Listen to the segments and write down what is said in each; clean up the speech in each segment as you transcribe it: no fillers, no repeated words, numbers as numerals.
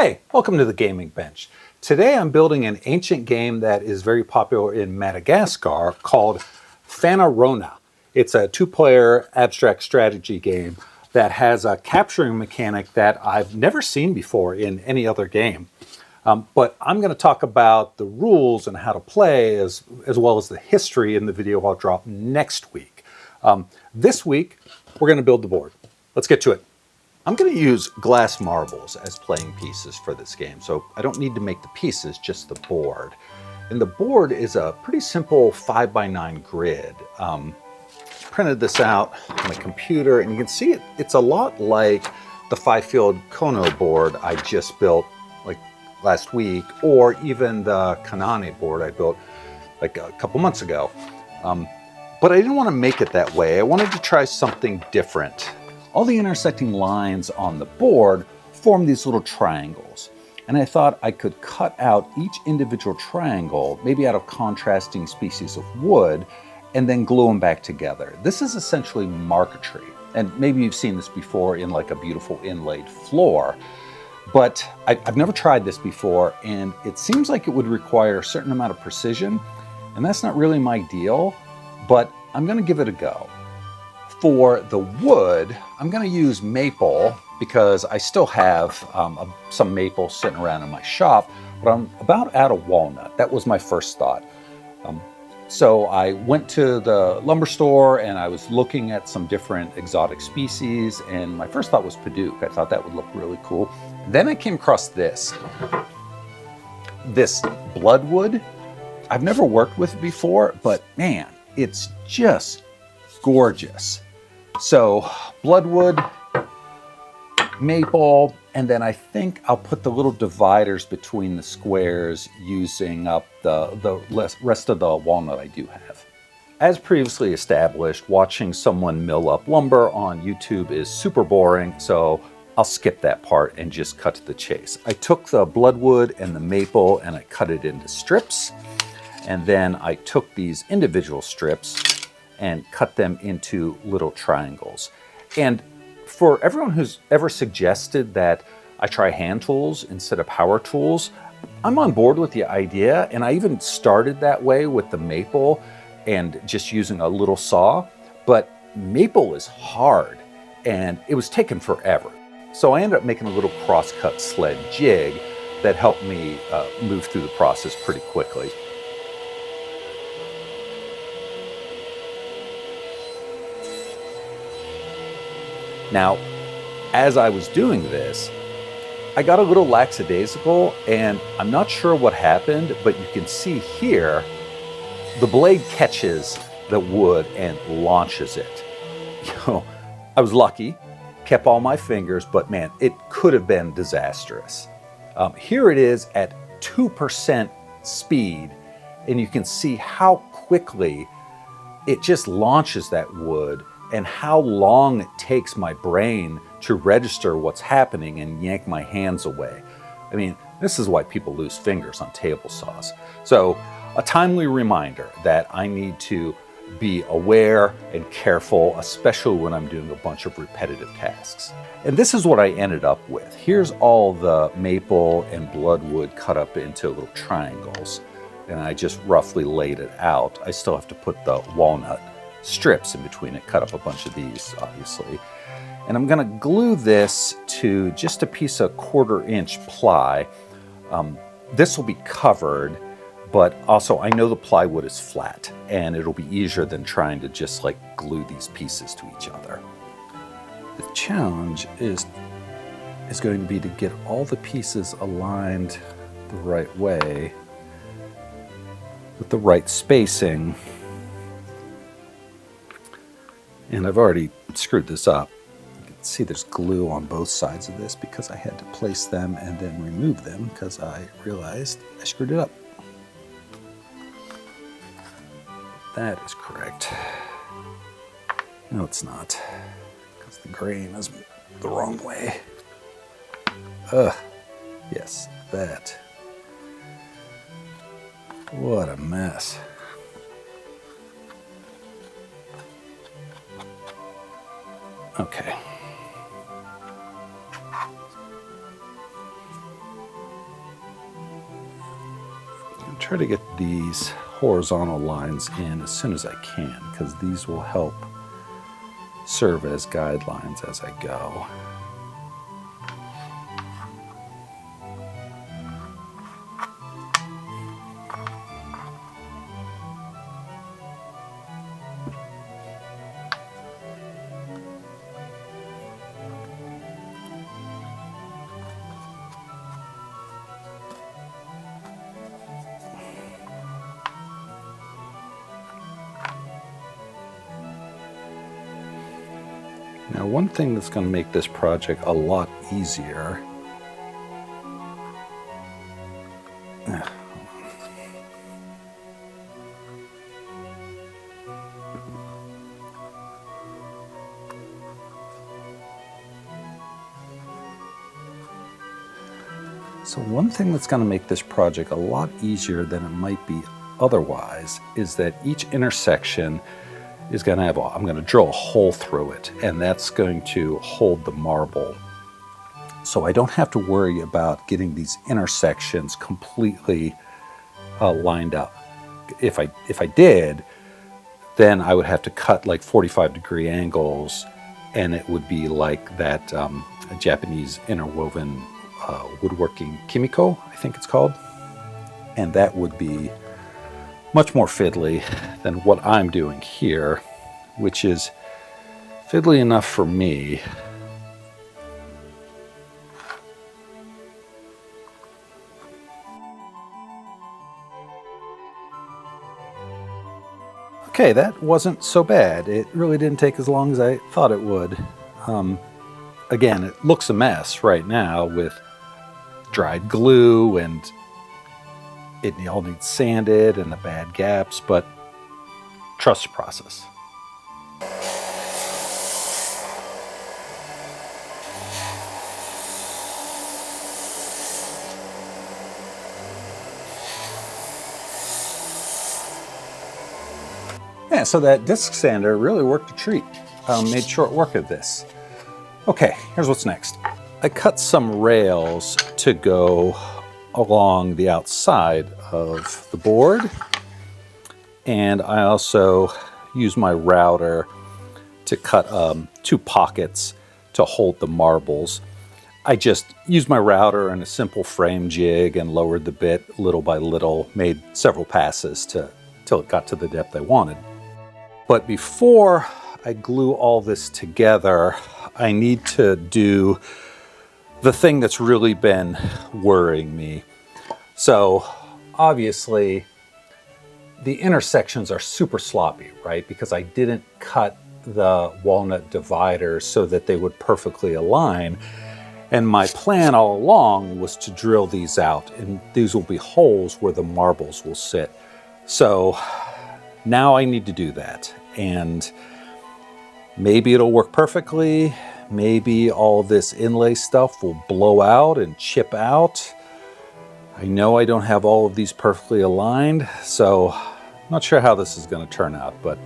Hey, welcome to the Gaming Bench. Today I'm building an ancient game that is very popular in Madagascar called Fanorona. It's a two-player abstract strategy game that has a capturing mechanic that I've never seen before in any other game. But I'm going to talk about the rules and how to play as well as the history in the video I'll drop next week. This week, we're going to build the board. Let's get to it. I'm going to use glass marbles as playing pieces for this game, so I don't need to make the pieces, just the board. And the board is a pretty simple 5x9 grid. Printed this out on my computer, and you can see it's a lot like the 5-field Kono board I just built like last week, or even the Kanane board I built like a couple months ago. But I didn't want to make it that way. I wanted to try something different. All the intersecting lines on the board form these little triangles. And I thought I could cut out each individual triangle, maybe out of contrasting species of wood, and then glue them back together. This is essentially marqueteria. And maybe you've seen this before in like a beautiful inlaid floor. But I've never tried this before, and it seems like it would require a certain amount of precision. And that's not really my deal, but I'm going to give it a go. For the wood, I'm going to use maple because I still have some maple sitting around in my shop, but I'm about out of walnut. That was my first thought. So I went to the lumber store and I was looking at some different exotic species, and my first thought was padauk. I thought that would look really cool. Then I came across this bloodwood. I've never worked with it before, but man, it's just gorgeous. So bloodwood, maple, and then I think I'll put the little dividers between the squares using up the rest of the walnut I do have. As previously established, watching someone mill up lumber on YouTube is super boring, so I'll skip that part and just cut to the chase. I took the bloodwood and the maple and I cut it into strips, and then I took these individual strips and cut them into little triangles. And for everyone who's ever suggested that I try hand tools instead of power tools, I'm on board with the idea, and I even started that way with the maple and just using a little saw, but maple is hard and it was taking forever. So I ended up making a little crosscut sled jig that helped me move through the process pretty quickly. Now, as I was doing this, I got a little lackadaisical, and I'm not sure what happened, but you can see here, the blade catches the wood and launches it. I was lucky, kept all my fingers, but man, it could have been disastrous. Here it is at 2% speed, and you can see how quickly it just launches that wood, and how long it takes my brain to register what's happening and yank my hands away. I mean, this is why people lose fingers on table saws. So, a timely reminder that I need to be aware and careful, especially when I'm doing a bunch of repetitive tasks. And this is what I ended up with. Here's all the maple and bloodwood cut up into little triangles, and I just roughly laid it out. I still have to put the walnut strips in between it, cut up a bunch of these, obviously. And I'm gonna glue this to just a piece of 1/4-inch ply. This will be covered, but also I know the plywood is flat and it'll be easier than trying to just like glue these pieces to each other. The challenge is going to be to get all the pieces aligned the right way with the right spacing. And I've already screwed this up. You can see there's glue on both sides of this because I had to place them and then remove them because I realized I screwed it up. That is correct. No, it's not, because the grain is the wrong way. Yes, that. What a mess. Okay. try to get these horizontal lines in as soon as I can, because these will help serve as guidelines as I go. Now, one thing that's going to make this project a lot easier than it might be otherwise is that each intersection is going to have, I'm going to drill a hole through it, and that's going to hold the marble. So I don't have to worry about getting these intersections completely lined up. If I did, then I would have to cut like 45-degree angles, and it would be like that Japanese interwoven woodworking kimiko, I think it's called. And that would be much more fiddly than what I'm doing here, which is fiddly enough for me. Okay, that wasn't so bad. It really didn't take as long as I thought it would. Again, it looks a mess right now with dried glue, and it all needs sanded and the bad gaps, but trust the process. Yeah, so that disc sander really worked a treat. Made short work of this. Okay, here's what's next. I cut some rails to go along the outside of the board, and I also use my router to cut 2 pockets to hold the marbles. I just used my router and a simple frame jig and lowered the bit little by little, made several passes till it got to the depth I wanted. But before I glue all this together, I need to do the thing that's really been worrying me. So obviously the intersections are super sloppy, right? Because I didn't cut the walnut dividers so that they would perfectly align. And my plan all along was to drill these out, and these will be holes where the marbles will sit. So now I need to do that, and maybe it'll work perfectly. Maybe all this inlay stuff will blow out and chip out. I know I don't have all of these perfectly aligned, so I'm not sure how this is going to turn out, but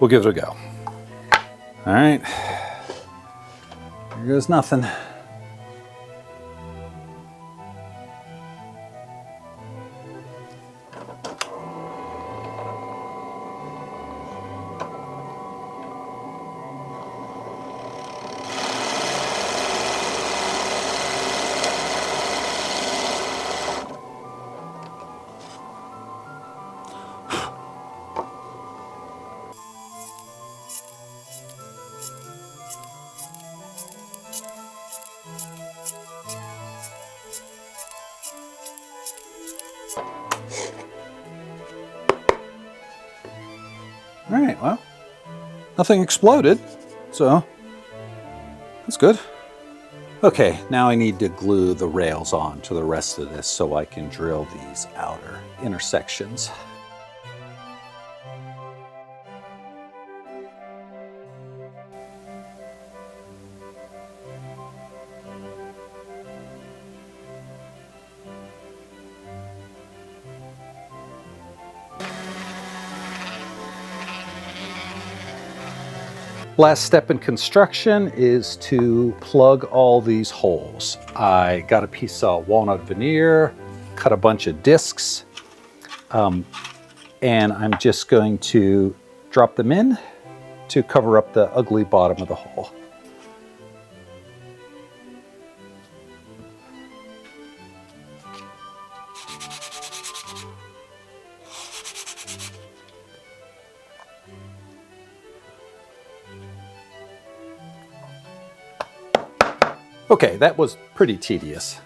we'll give it a go. All right, here goes nothing. All right, well, nothing exploded, so that's good. Okay, now I need to glue the rails on to the rest of this so I can drill these outer intersections. Last step in construction is to plug all these holes. I got a piece of walnut veneer, cut a bunch of discs, And I'm just going to drop them in to cover up the ugly bottom of the hole. Okay, that was pretty tedious,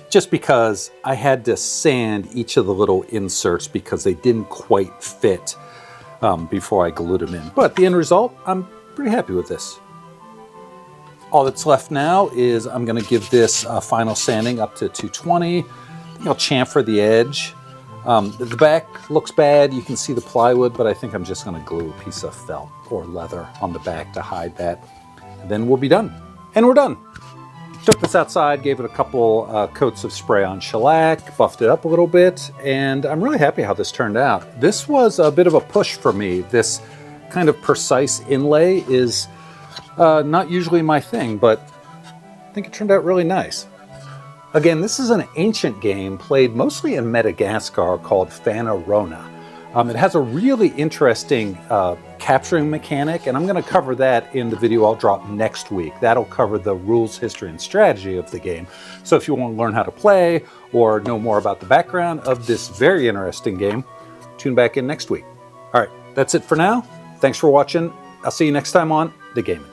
just because I had to sand each of the little inserts because they didn't quite fit before I glued them in. But the end result, I'm pretty happy with this. All that's left now is I'm going to give this final sanding up to 220. I think I'll chamfer the edge. The back looks bad. You can see the plywood, but I think I'm just going to glue a piece of felt or leather on the back to hide that. And then we'll be done. And we're done. Took this outside, gave it a couple coats of spray-on shellac, buffed it up a little bit, and I'm really happy how this turned out. This was a bit of a push for me. This kind of precise inlay is not usually my thing, but I think it turned out really nice. Again, this is an ancient game played mostly in Madagascar called Fanorona. It has a really interesting capturing mechanic, and I'm going to cover that in the video I'll drop next week. That'll cover the rules, history, and strategy of the game. So if you want to learn how to play or know more about the background of this very interesting game, tune back in next week. All right, that's it for now. Thanks for watching. I'll see you next time on The Gaming.